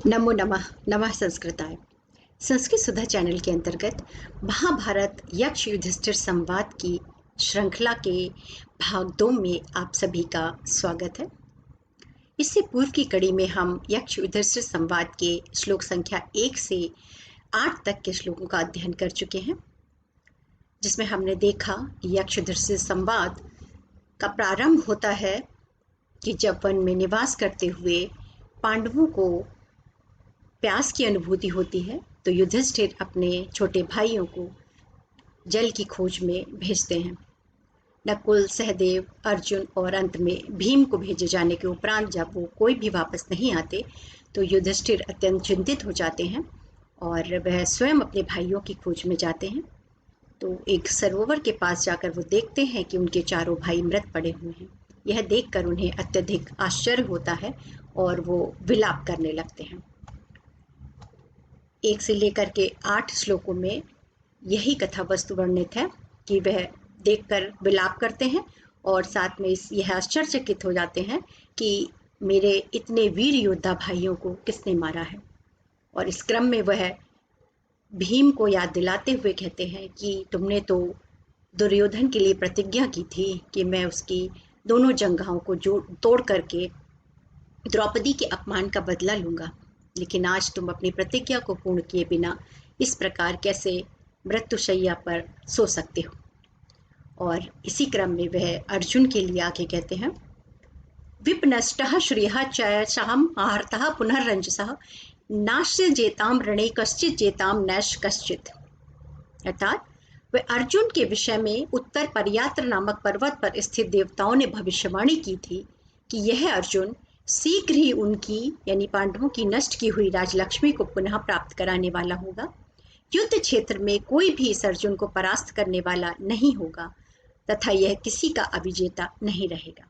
नमो नमः नमः संस्कृताय। संस्कृत सुधा चैनल के अंतर्गत महाभारत यक्ष युधिष्ठिर संवाद की श्रृंखला के भाग 2 में आप सभी का स्वागत है। इससे पूर्व की कड़ी में हम यक्ष युधिष्ठिर संवाद के श्लोक संख्या 1 से 8 तक के श्लोकों का अध्ययन कर चुके हैं, जिसमें हमने देखा कि यक्ष युधिष्ठिर संवाद का प्रारंभ होता है कि जब वन में निवास करते हुए पांडवों को प्यास की अनुभूति होती है तो युधिष्ठिर अपने छोटे भाइयों को जल की खोज में भेजते हैं। नकुल, सहदेव, अर्जुन और अंत में भीम को भेजे जाने के उपरांत जब वो कोई भी वापस नहीं आते तो युधिष्ठिर अत्यंत चिंतित हो जाते हैं और वह स्वयं अपने भाइयों की खोज में जाते हैं। तो एक सरोवर के पास जाकर वो देखते हैं कि उनके चारों भाई मृत पड़े हुए हैं। यह देखकर उन्हें अत्यधिक आश्चर्य होता है और वो विलाप करने लगते हैं। 1 से लेकर के 8 श्लोकों में यही कथा वस्तु वर्णित है कि वह देखकर विलाप करते हैं और साथ में यह आश्चर्यचकित हो जाते हैं कि मेरे इतने वीर योद्धा भाइयों को किसने मारा है। और इस क्रम में वह भीम को याद दिलाते हुए कहते हैं कि तुमने तो दुर्योधन के लिए प्रतिज्ञा की थी कि मैं उसकी दोनों जंघाओं को तोड़ करके द्रौपदी के अपमान का बदला लूंगा, लेकिन आज तुम अपनी प्रतिज्ञा को पूर्ण किए बिना इस प्रकार कैसे मृत्युशैया पर सो सकते हो। और इसी क्रम में वह अर्जुन के लिए आके कहते हैं, विपनष्टः श्रियः चयसाम आहर्तः पुनर्रंजसः नाश्य जेताम ऋणे कश्चित जेताम नैश कश्चित। अर्थात वह अर्जुन के विषय में उत्तर पर्यात्र नामक पर्वत पर स्थित देवताओं ने भविष्यवाणी की थी कि यह अर्जुन शीघ्र ही उनकी यानी पांडवों की नष्ट की हुई राजलक्ष्मी को पुनः प्राप्त कराने वाला होगा। युद्ध क्षेत्र में कोई भी इस अर्जुन को परास्त करने वाला नहीं होगा तथा यह किसी का अविजेता नहीं रहेगा।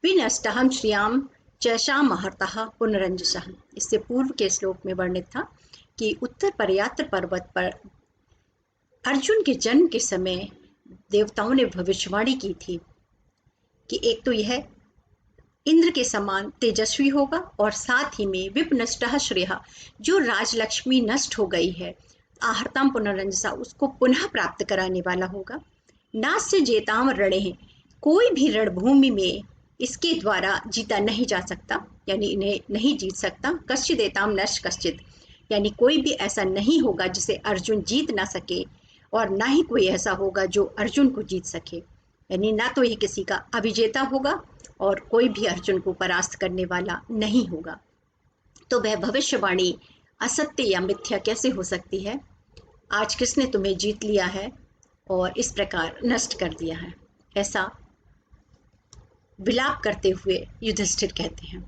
विनष्टहम श्रियाम चैशाम महर्तः पुनरंजसः। इससे पूर्व के श्लोक में वर्णित था कि उत्तर पर्यात्र पर्वत पर अर्जुन के जन्म के समय देवताओं ने भविष्यवाणी की थी कि एक तो यह इंद्र के समान तेजस्वी होगा और साथ ही में विपनष्टः श्रेयः, जो राजलक्ष्मी नष्ट हो गई है, आहर्ताम पुनरंजसा, उसको पुनः प्राप्त कराने वाला होगा। नास्य जेताम रणेह, कोई भी रणभूमि में इसके द्वारा जीता नहीं जा सकता, यानी इन्हें नहीं जीत सकता। कश्चित एताम नश कश्चित, यानी कोई भी ऐसा नहीं होगा जिसे अर्जुन जीत ना सके और ना ही कोई ऐसा होगा जो अर्जुन को जीत सके, यानी ना तो ये किसी का अविजेता होगा और कोई भी अर्जुन को परास्त करने वाला नहीं होगा। तो वह भविष्यवाणी असत्य या मिथ्या कैसे हो सकती है? आज किसने तुम्हें जीत लिया है और इस प्रकार नष्ट कर दिया है, ऐसा विलाप करते हुए युधिष्ठिर कहते हैं।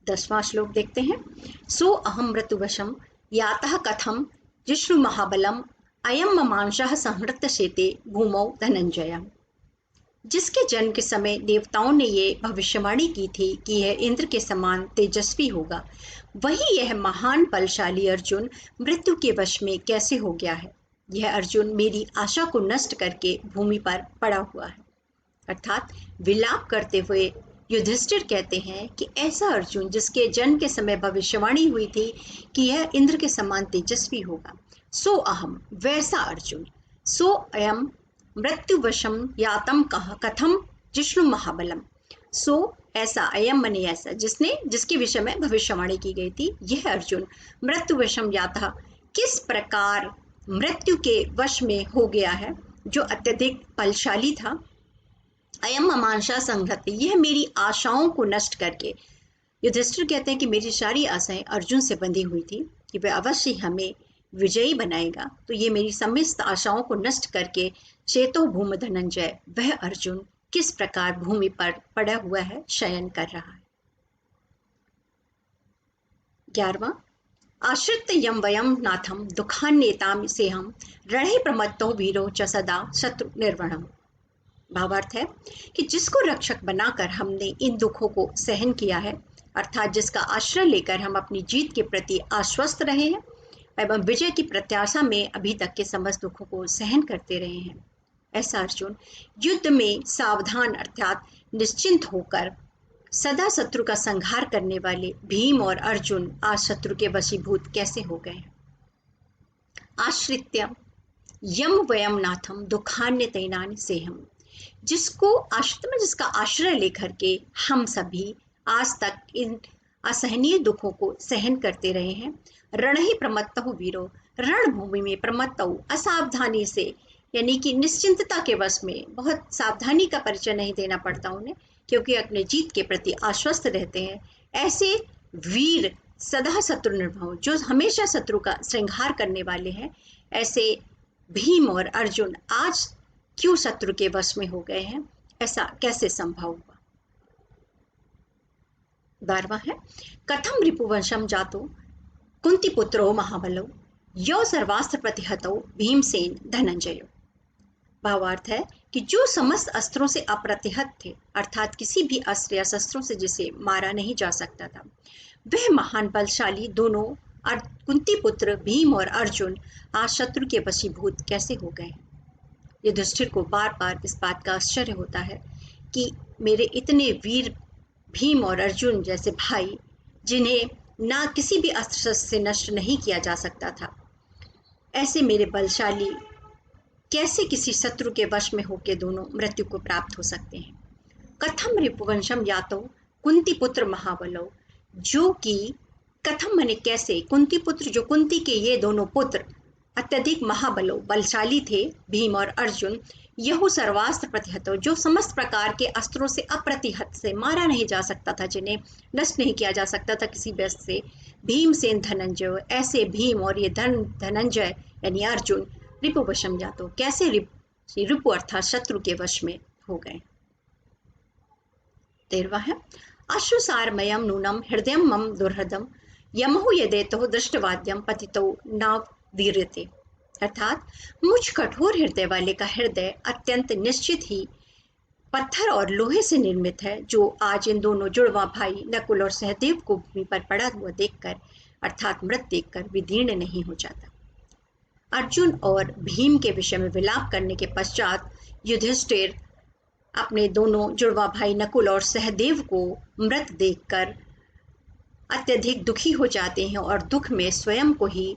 10वां श्लोक देखते हैं। सो अहम मृत्युवशम यातः कथम जिष्णु महाबलम अयम ममांशः संहृत शेते भूमौ धनंजय। जिसके जन्म के समय देवताओं ने ये भविष्यवाणी की थी कि यह इंद्र के समान तेजस्वी होगा, वही यह महान बलशाली अर्जुन मृत्यु के वश में कैसे हो गया है। यह अर्जुन मेरी आशा को नष्ट करके भूमि पर पड़ा हुआ है। अर्थात विलाप करते हुए युधिष्ठिर कहते हैं कि ऐसा अर्जुन जिसके जन्म के समय भविष्यवाणी हुई थी कि यह इंद्र के समान तेजस्वी होगा, सो अहम, वैसा अर्जुन, सो अयम मृत्युवशम यातम कथम जिष्णु महाबलम, सो ऐसा, अयम मने ऐसा, जिसके विषय में भविष्यवाणी की गई थी, यह अर्जुन मृत्युवशम याता, किस प्रकार मृत्यु के वश में हो गया है, जो अत्यधिक बलशाली था। अयम ममांशा संहृत, यह मेरी आशाओं को नष्ट करके, युधिष्ठिर कहते हैं कि मेरी सारी आशाएं अर्जुन से बंधी हुई थी कि वह अवश्य हमें विजयी बनाएगा, तो ये मेरी समस्त आशाओं को नष्ट करके चेतो भूम धनंजय, वह अर्जुन किस प्रकार भूमि पर पड़ा हुआ है, शयन कर रहा है। 11वां, आश्रित यम वयम नाथम दुखान्येताम से हम रणहे प्रमत्तो वीरो च सदा शत्रु निर्वणम। भावार्थ है कि जिसको रक्षक बनाकर हमने इन दुखों को सहन किया है, अर्थात जिसका आश्रय लेकर हम अपनी जीत के प्रति आश्वस्त रहे हैं एवं विजय की प्रत्याशा में अभी तक के समस्त दुखों को सहन करते रहे हैं, ऐसा अर्जुन युद्ध में सावधान अर्थात निश्चिंत होकर सदा शत्रु का संहार करने वाले भीम और अर्जुन आज शत्रु के वशीभूत कैसे हो गए? आश्रित्यम यम वयम नाथम दुखान्य तैनानि सेहम। जिसको आश्रित में जिसका आश्रय लेकर के हम सभी आज तक इन असहनीय दुखों को सहन करते रहे हैं। रण ही प्रमत्तहु वीरो, रणभूमि में प्रमत्तहु असावधानी से, यानी कि निश्चिंतता के वश में, बहुत सावधानी का परिचय नहीं देना पड़ता उन्हें, क्योंकि अपने जीत के प्रति आश्वस्त रहते हैं। ऐसे वीर सदा शत्रु निर्भव, जो हमेशा शत्रु का श्रृंगार करने वाले हैं, ऐसे भीम और अर्जुन आज क्यों शत्रु के वश में हो गए हैं? ऐसा कैसे संभव हुआ? 12वां है, कथम रिपुवंशम जातो कुंती पुत्रो महाबलो यो सर्वास्त्र प्रतिहतो भीमसेन धनंजयो। भावार्थ है कि जो समस्त अस्त्रों से अप्रतिहत थे, अर्थात किसी भी अस्त्र या शस्त्रों से जिसे मारा नहीं जा सकता था, वह महान बलशाली दोनों कुंती पुत्र भीम और अर्जुन आज शत्रु के वशीभूत कैसे हो गए? युधिष्ठिर को बार बार इस बात का आश्चर्य होता है कि मेरे इतने वीर भीम और अर्जुन जैसे भाई, जिन्हें ना किसी भी अस्त्र शस्त्र से नष्ट नहीं किया जा सकता था, ऐसे मेरे बलशाली कैसे किसी शत्रु के वश में होकर दोनों मृत्यु को प्राप्त हो सकते हैं? कथम रिपुवंशम यातो कुंती पुत्र महाबलो, जो कि कथम माने कैसे, कुंती पुत्र जो कुंती के ये दोनों पुत्र अत्यधिक महाबलो बलशाली थे, भीम और अर्जुन, यहु सर्वास्त्र प्रतिहतो, जो समस्त प्रकार के अस्त्रों से अप्रतिहत से मारा नहीं जा सकता था, जिन्हें नष्ट नहीं किया जा सकता था किसी भी अस्त्र से, भीमसेन धनंजय, ऐसे भीम और ये धनंजय यानी अर्जुन रिपुवशम जातो, कैसे रिपु अर्थात शत्रु के वश में हो गए? 13वां है, अश्रुसारमयम नूनम हृदय मम दुर्हृदम यमहु यदेतो दृष्टवाद्यम पतितो नाव वीर्यते। अर्थात मुझ कठोर हृदय वाले का हृदय अत्यंत निश्चित ही पत्थर और लोहे से निर्मित है, जो आज इन दोनों जुड़वा भाई नकुल और सहदेव को भूमि पर पड़ा हुआ देखकर, अर्थात मृत देखकर विदीर्ण नहीं हो जाता। अर्जुन और भीम के विषय में विलाप करने के पश्चात युधिष्ठिर अपने दोनों जुड़वा भाई नकुल और सहदेव को मृत देखकर अत्यधिक दुखी हो जाते हैं और दुख में स्वयं को ही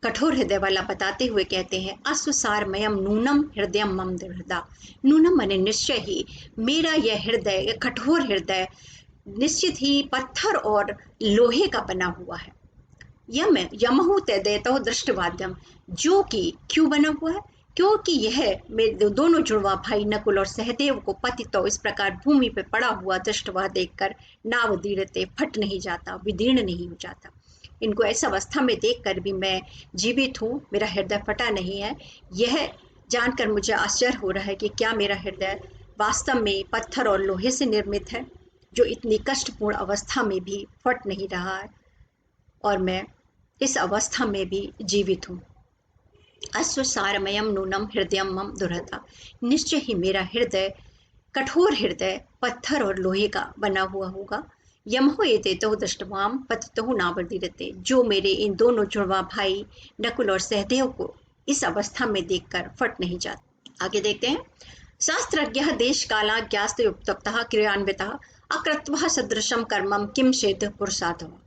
कठोर हृदय वाला बताते हुए कहते हैं, अश्रुसारमयम नूनम हृदय मम दुर्हृदा। नूनम माने निश्चय ही, मेरा यह हृदय, कठोर हृदय निश्चित ही पत्थर और लोहे का बना हुआ है। यमहु तदेतो दृष्टवाद्यम, जो कि क्यों बना हुआ है? क्योंकि यह मेरे दोनों जुड़वा भाई नकुल और सहदेव को पतितो इस प्रकार भूमि पे पड़ा हुआ दृष्टवा देखकर नावदीर्यते, फट नहीं जाता, विदीर्ण नहीं हो जाता। इनको ऐसा अवस्था में देखकर भी मैं जीवित हूँ, मेरा हृदय फटा नहीं है। यह जानकर मुझे आश्चर्य हो रहा है कि क्या मेरा हृदय वास्तव में पत्थर और लोहे से निर्मित है, जो इतनी कष्टपूर्ण अवस्था में भी फट नहीं रहा है, और मैं इस अवस्था में भी जीवित हूँ। अश्रुसारमयम नूनम हृदय मम दुर्हृदा, निश्चय ही मेरा हृदय, कठोर हृदय पत्थर और लोहे का बना हुआ होगा। यमहो एतेतो दृष्टवाम पतितो नावदीर्यते, जो मेरे इन दोनों जुड़वा भाई नकुल और सहदेव को इस अवस्था में देखकर फट नहीं जाता। आगे देखते हैं, शास्त्रज्ञः देश काला ज्ञास्त युक्तः क्रियान्वितः अकृत्वः सदृशम कर्मम किम सिद्ध पुरुषार्थः।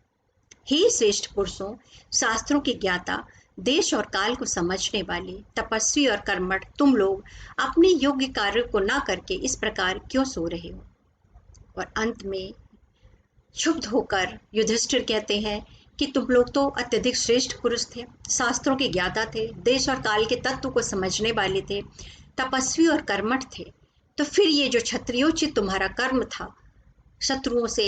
हे श्रेष्ठ पुरुषों, शास्त्रों के ज्ञाता, देश और काल को समझने वाले, तपस्वी और कर्मठ तुम लोग अपने योग्य कार्य को ना करके इस प्रकार क्यों सो रहे हो? और अंत में क्षुब्ध होकर युधिष्ठिर कहते हैं कि तुम लोग तो अत्यधिक श्रेष्ठ पुरुष थे, शास्त्रों के ज्ञाता थे, देश और काल के तत्व को समझने वाले थे, तपस्वी और कर्मठ थे, तो फिर ये जो क्षत्रियोचित तुम्हारा कर्म था, शत्रुओं से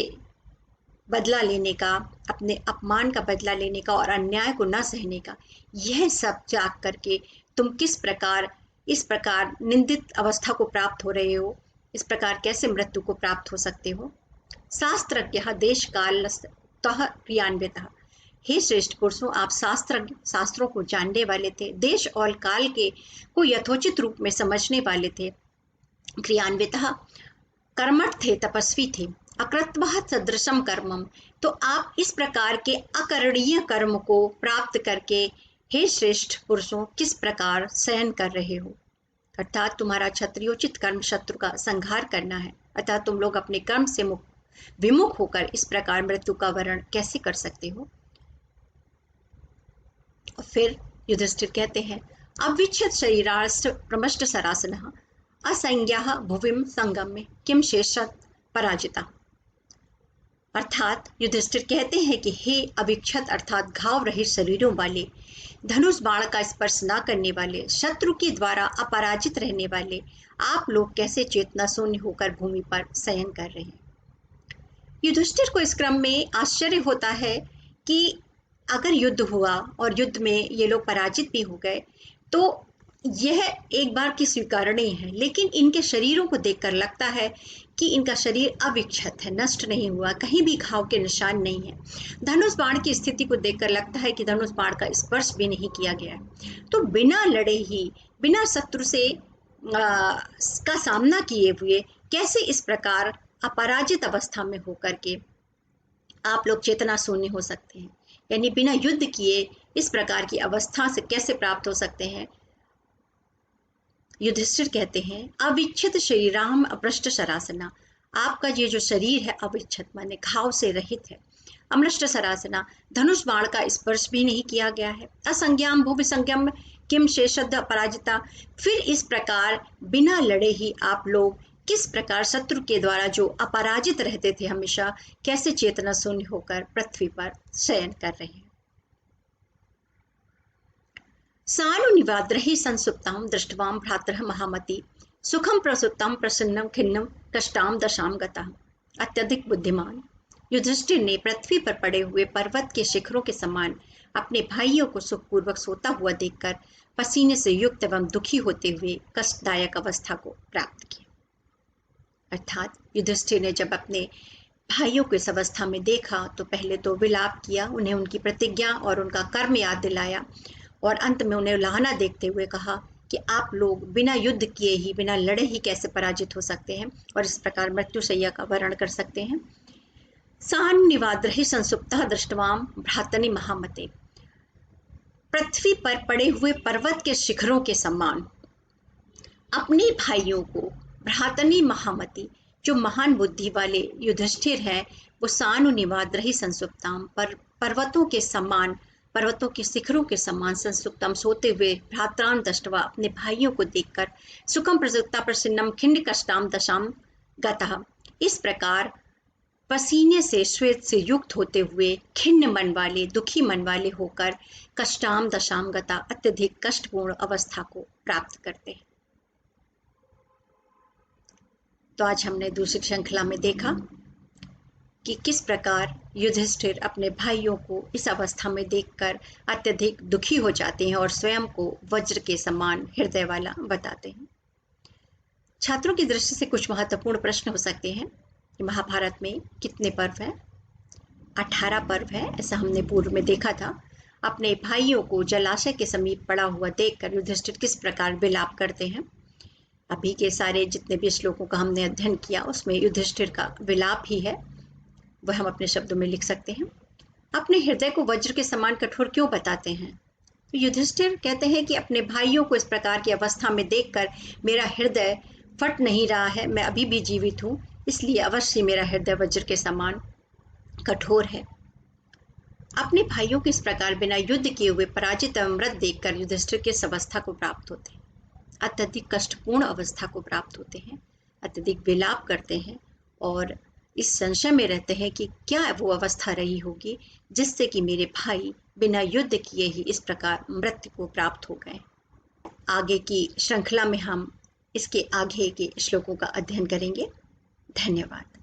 बदला लेने का, अपने अपमान का बदला लेने का और अन्याय को न सहने का, यह सब त्याग करके तुम किस प्रकार इस प्रकार निंदित अवस्था को प्राप्त हो रहे हो? इस प्रकार कैसे मृत्यु को प्राप्त हो सकते हो? शास्त्रज्ञः देश कालतः क्रियान्वितः, हे श्रेष्ठ पुरुषों, आप शास्त्रों को जानने वाले थे, देश और काल के को यथोचित रूप में समझने वाले थे, क्रियान्वितः कर्मठ थे, तपस्वी थे, अकृत्वः सदृशम कर्मम, तो आप इस प्रकार के अकरणीय कर्म को प्राप्त करके हे श्रेष्ठ पुरुषों किस प्रकार सहन कर रहे हो? अर्थात तुम्हारा क्षत्रियोचित कर्म शत्रु का संहार करना है, अर्थात तुम लोग अपने कर्म से विमुख होकर इस प्रकार मृत्यु का वरण कैसे कर सकते हो? और फिर युधिष्ठिर कहते हैं, अविच्छित शरीरास्त प्रमष्ट सरासनः असंज्ञाः भुविम संगम्य किम शेषत पराजिता। अर्थात युधिष्ठिर कहते हैं कि हे अविक्षत अर्थात घाव रहित शरीरों वाले, धनुष बाण का स्पर्श न करने वाले, शत्रु के द्वारा अपराजित रहने वाले, आप लोग कैसे चेतना शून्य होकर भूमि पर शयन कर रहे हैं? युधिष्ठिर को इस क्रम में आश्चर्य होता है कि अगर युद्ध हुआ और युद्ध में ये लोग पराजित भी हो गए तो यह एक बार की स्वीकारणीय है, लेकिन इनके शरीरों को देखकर लगता है कि इनका शरीर अविक्षत है, नष्ट नहीं हुआ, कहीं भी घाव के निशान नहीं है। धनुष बाण की स्थिति को देखकर लगता है कि धनुष बाण का स्पर्श भी नहीं किया गया है। तो बिना लड़े ही, बिना शत्रु से का सामना किए हुए कैसे इस प्रकार अपराजित अवस्था में होकर के आप लोग चेतना शून्य हो सकते हैं? यानी बिना युद्ध किए इस प्रकार की अवस्था से कैसे प्राप्त हो सकते हैं? युधिष्ठिर कहते हैं, अविच्छित शरीराम अपृष्ट शरासना, आपका ये जो शरीर है अविच्छित माने घाव से रहित है। अमृष्ट सरासना, धनुष बाण का स्पर्श भी नहीं किया गया है। असंज्ञाम भूविसंज्ञम किम शेषद पराजिता, फिर इस प्रकार बिना लड़े ही आप लोग किस प्रकार शत्रु के द्वारा जो अपराजित रहते थे हमेशा, कैसे चेतना शून्य होकर पृथ्वी पर शयन कर रहे हैं? सानुनिवाद्रहि संसुप्तां दृष्ट्वां भ्रातरः महामती सुखम प्रसुप्तां प्रसन्नं खिन्नं कष्टां दशां गतः। अत्यधिक बुद्धिमान युधिष्ठिर ने पृथ्वी पर पड़े हुए पर्वत के शिखरों के समान अपने भाइयों को सुखपूर्वक सोता हुआ देखकर पसीने से युक्त एवं दुखी होते हुए कष्टदायक अवस्था को प्राप्त किया। अर्थात युधिष्ठिर ने जब अपने भाइयों को इस अवस्था में देखा तो पहले तो विलाप किया, उन्हें उनकी प्रतिज्ञा और उनका कर्म याद दिलाया और अंत में उन्हें उलाहना देखते हुए कहा कि आप लोग बिना युद्ध किए ही, बिना लड़े ही कैसे पराजित हो सकते हैं और इस प्रकार मृत्युशैया का वर्ण कर सकते हैं। सानुनिवाद्रहि संसुप्तः दृष्ट्वां भ्रातनि महामते, पृथ्वी पर पड़े हुए पर्वत के शिखरों के समान अपने भाइयों को भ्रातनि महामती, जो महान बुद्धि वाले युधिष्ठिर हैं, वो सानुनिवाद्रहि संसुप्ताम, पर पर्वतों के समान, पर्वतों के शिखरों के समान संसुप्तम सोते हुए भ्रात्रान दृष्ट्वा अपने भाइयों को देखकर सुखम प्रसुप्ता प्रसन्नम खिन्न कष्टाम दशाम गतः, इस प्रकार पसीने से श्वेत से युक्त होते हुए खिन्न मन वाले, दुखी मन वाले होकर कष्टाम दशाम गता, अत्यधिक कष्टपूर्ण अवस्था को प्राप्त करते हैं। तो आज हमने दूसरी श्रृंखला में देखा कि किस प्रकार युधिष्ठिर अपने भाइयों को इस अवस्था में देखकर अत्यधिक दुखी हो जाते हैं और स्वयं को वज्र के समान हृदय वाला बताते हैं। छात्रों की दृष्टि से कुछ महत्वपूर्ण प्रश्न हो सकते हैं कि महाभारत में कितने पर्व हैं? 18 पर्व है, ऐसा हमने पूर्व में देखा था। अपने भाइयों को जलाशय के समीप पड़ा हुआ देखकर युधिष्ठिर किस प्रकार विलाप करते हैं। अभी के सारे जितने भी श्लोकों का हमने अध्ययन किया उसमें युधिष्ठिर का विलाप ही है, वह हम अपने शब्दों में लिख सकते हैं। अपने हृदय को वज्र के समान कठोर क्यों बताते हैं? तो युधिष्ठिर कहते हैं कि अपने भाइयों को इस प्रकार की अवस्था में देखकर मेरा हृदय फट नहीं रहा है, मैं अभी भी जीवित हूँ, इसलिए अवश्य मेरा हृदय वज्र के समान कठोर है। अपने भाइयों को इस प्रकार बिना युद्ध किए हुए पराजित एवं मृत देखकर युधिष्ठिर किस अवस्था को प्राप्त होते हैं? अत्यधिक कष्टपूर्ण अवस्था को प्राप्त होते हैं, अत्यधिक विलाप करते हैं और इस संशय में रहते हैं कि क्या वो अवस्था रही होगी जिससे कि मेरे भाई बिना युद्ध किए ही इस प्रकार मृत्यु को प्राप्त हो गए। आगे की श्रृंखला में हम इसके आगे के श्लोकों का अध्ययन करेंगे। धन्यवाद।